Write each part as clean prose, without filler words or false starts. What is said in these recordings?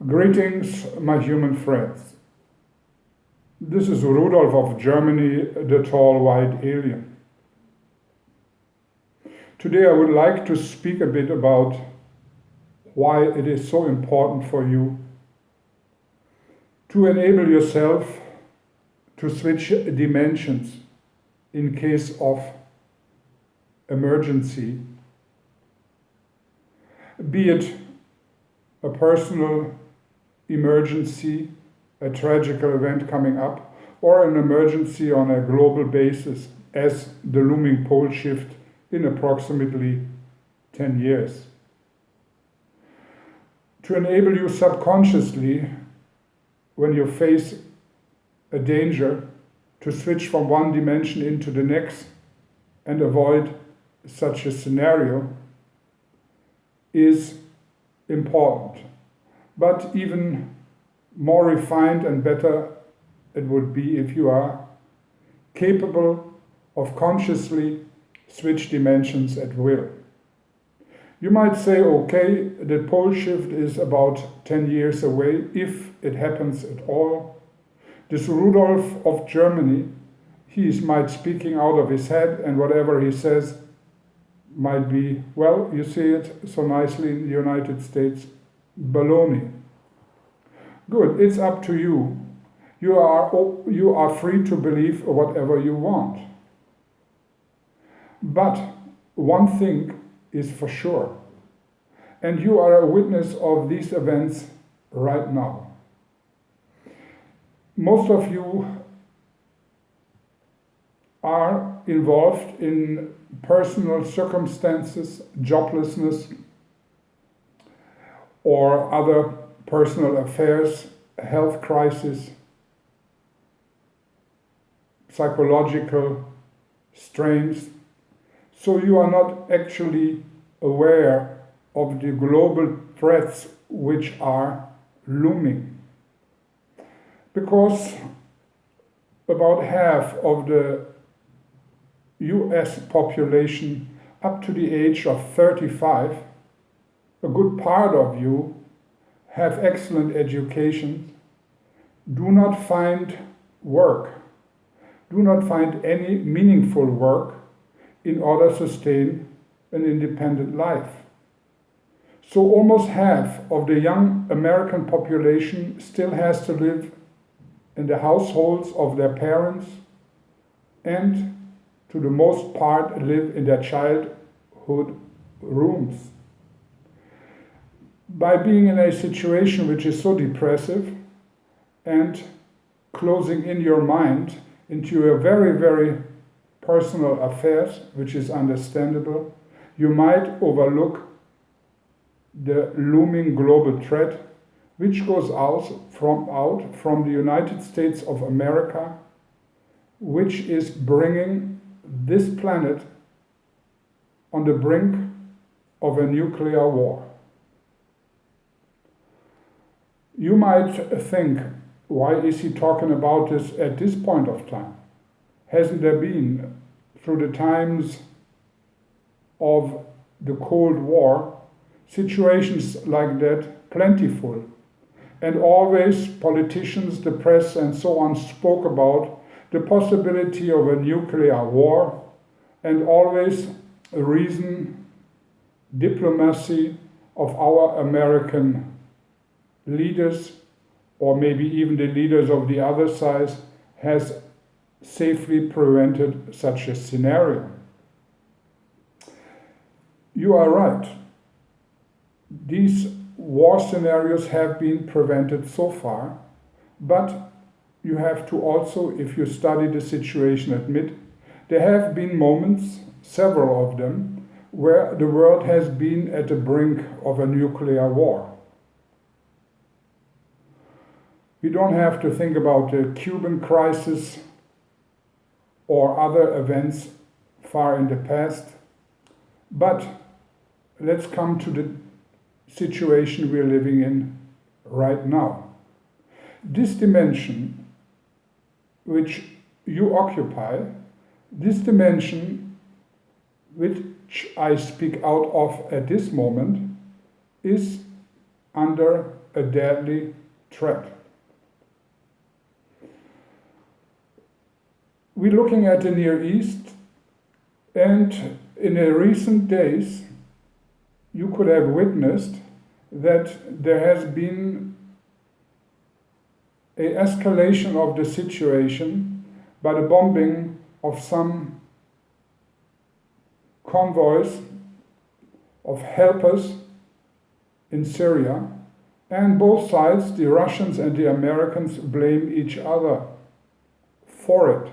Greetings, my human friends. This is Rudolf of Germany, the tall white alien. Today I would like to speak a bit about why it is so important for you to enable yourself to switch dimensions in case of emergency, be it a personal emergency, a tragical event coming up, or an emergency on a global basis as the looming pole shift in approximately 10 years. To enable you subconsciously, when you face a danger, to switch from one dimension into the next and avoid such a scenario is important. But even more refined and better it would be if you are capable of consciously switch dimensions at will. You might say, okay, the pole shift is about 10 years away, if it happens at all. This Rudolf of Germany, he might speaking out of his head, and whatever he says might be, well, you see it so nicely in the United States, baloney. Good, it's up to you. You are free to believe whatever you want. But one thing is for sure, and you are a witness of these events right now. Most of you are involved in personal circumstances, joblessness, or other personal affairs, health crisis, psychological strains. So you are not actually aware of the global threats which are looming. Because about half of the US population up to the age of 35, a good part of you have excellent education, do not find work, do not find any meaningful work in order to sustain an independent life. So almost half of the young American population still has to live in the households of their parents and to the most part live in their childhood rooms. By being in a situation which is so depressive and closing in your mind into your very, very personal affairs, which is understandable, you might overlook the looming global threat which goes out from the United States of America, which is bringing this planet on the brink of a nuclear war. You might think, why is he talking about this at this point of time? Hasn't there been, through the times of the Cold War, situations like that plentiful? And always politicians, the press and so on spoke about the possibility of a nuclear war, and always a reason, diplomacy of our American leaders, or maybe even the leaders of the other side, has safely prevented such a scenario. You are right. These war scenarios have been prevented so far, but you have to also, if you study the situation, admit there have been moments, several of them, where the world has been at the brink of a nuclear war. We don't have to think about the Cuban crisis or other events far in the past, but let's come to the situation we're living in right now. This dimension which you occupy, this dimension which I speak out of at this moment, is under a deadly threat. We're looking at the Near East, and in the recent days, you could have witnessed that there has been an escalation of the situation by the bombing of some convoys of helpers in Syria, and both sides, the Russians and the Americans, blame each other for it.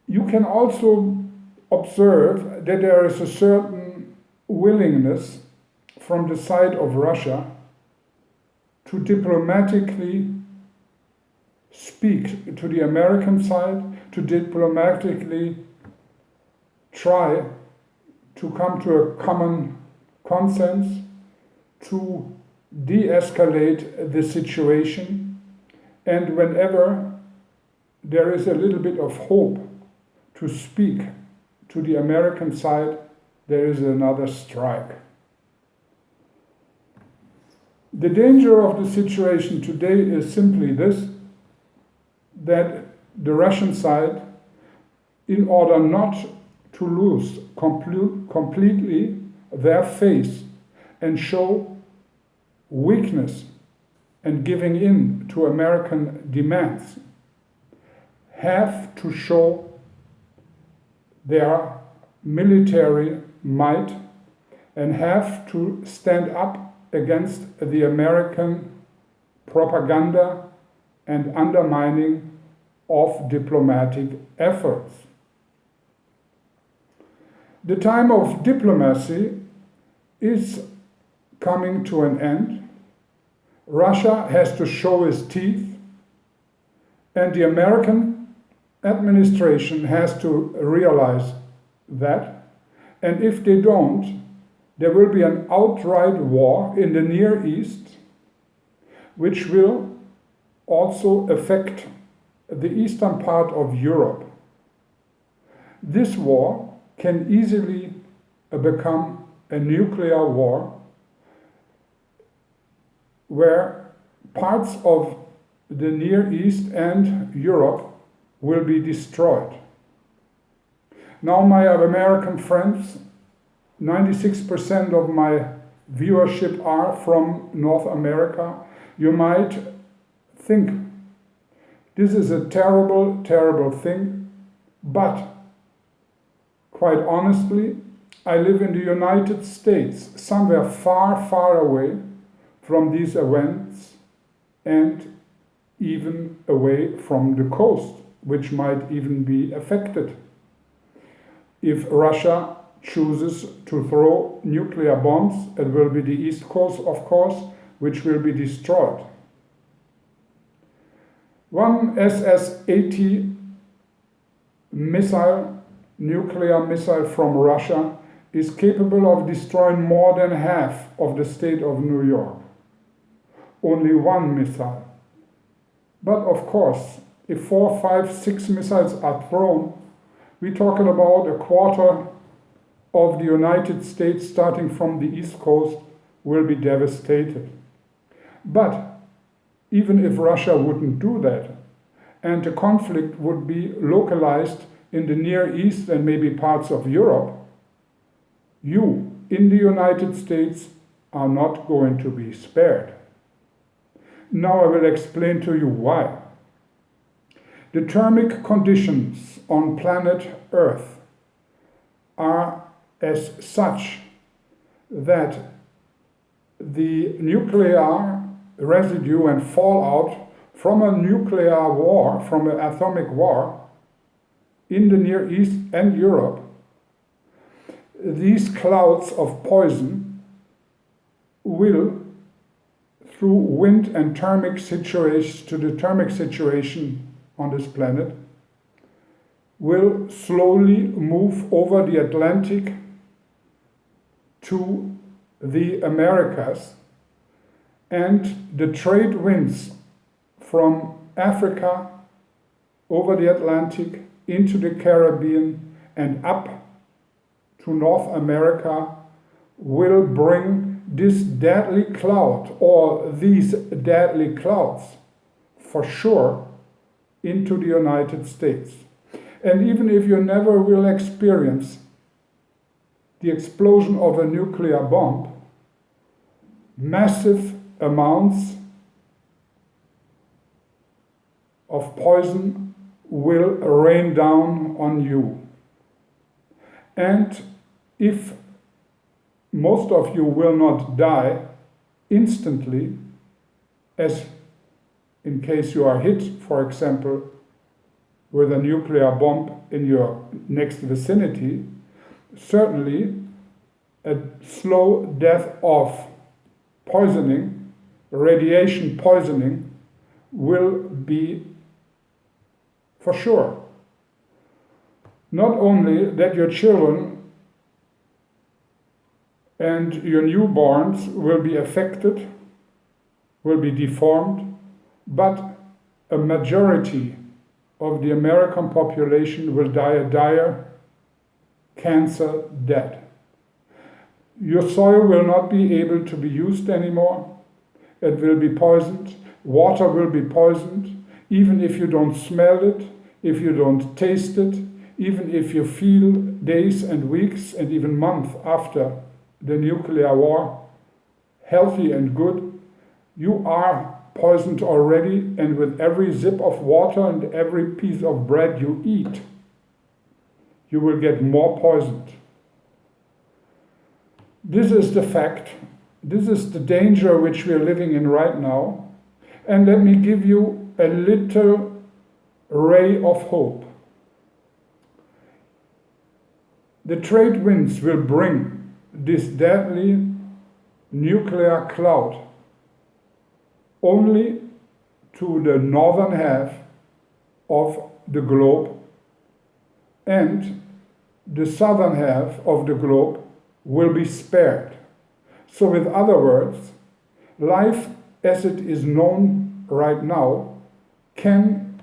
You can also observe that there is a certain willingness from the side of Russia to diplomatically speak to the American side, to diplomatically try to come to a common consensus, to de-escalate the situation, and whenever there is a little bit of hope to speak to the American side, there is another strike. The danger of the situation today is simply this, that the Russian side, in order not to lose completely their face and show weakness and giving in to American demands, have to show their military might and have to stand up against the American propaganda and undermining of diplomatic efforts. The time of diplomacy is coming to an end. Russia has to show its teeth, and the American administration has to realize that, and if they don't, there will be an outright war in the Near East, which will also affect the eastern part of Europe. This war can easily become a nuclear war where parts of the Near East and Europe will be destroyed. Now, my American friends, 96% of my viewership are from North America. You might think this is a terrible, terrible thing, but quite honestly, I live in the United States, somewhere far, far away from these events and even away from the coast, which might even be affected if Russia chooses to throw nuclear bombs. It will be the East Coast, of course, which will be destroyed. One SS-80 nuclear missile from Russia is capable of destroying more than half of the state of New York. Only one missile. But of course, if 4, 5, 6 missiles are thrown, we're talking about a quarter of the United States, starting from the East Coast, will be devastated. But even if Russia wouldn't do that, and the conflict would be localized in the Near East and maybe parts of Europe, you in the United States are not going to be spared. Now I will explain to you why. The thermic conditions on planet Earth are as such that the nuclear residue and fallout from a nuclear war, from an atomic war in the Near East and Europe, these clouds of poison will, through wind and thermic situation, to the thermic situation on this planet, will slowly move over the Atlantic to the Americas, and the trade winds from Africa over the Atlantic into the Caribbean and up to North America will bring this deadly cloud or these deadly clouds for sure into the United States. And even if you never will experience the explosion of a nuclear bomb, massive amounts of poison will rain down on you. And if most of you will not die instantly, as in case you are hit, for example, with a nuclear bomb in your next vicinity, certainly a slow death of poisoning, radiation poisoning, will be for sure. Not only that your children and your newborns will be affected, will be deformed, but a majority of the American population will die a dire cancer death. Your soil will not be able to be used anymore. It will be poisoned. Water will be poisoned. Even if you don't smell it, if you don't taste it, even if you feel days and weeks and even months after the nuclear war healthy and good, you are poisoned already, and with every sip of water and every piece of bread you eat, you will get more poisoned. This is the fact. This is the danger which we are living in right now. And let me give you a little ray of hope. The trade winds will bring this deadly nuclear cloud only to the northern half of the globe, and the southern half of the globe will be spared. So with other words, life as it is known right now can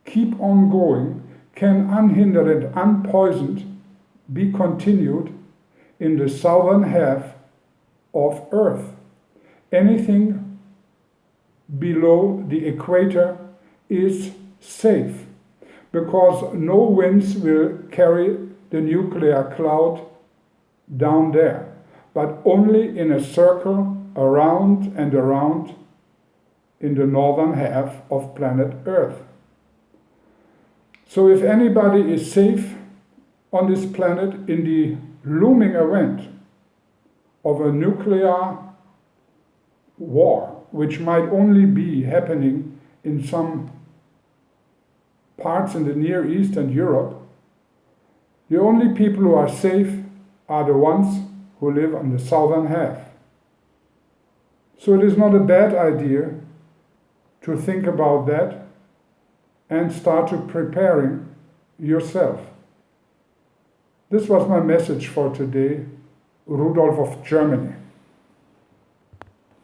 keep on going, can unhindered and unpoisoned be continued in the southern half of Earth. Anything below the equator is safe, because no winds will carry the nuclear cloud down there, but only in a circle around and around in the northern half of planet Earth. So if anybody is safe on this planet in the looming event of a nuclear war, which might only be happening in some parts in the Near East and Europe, the only people who are safe are the ones who live on the southern half. So it is not a bad idea to think about that and start to preparing yourself. This was my message for today. Rudolf of Germany.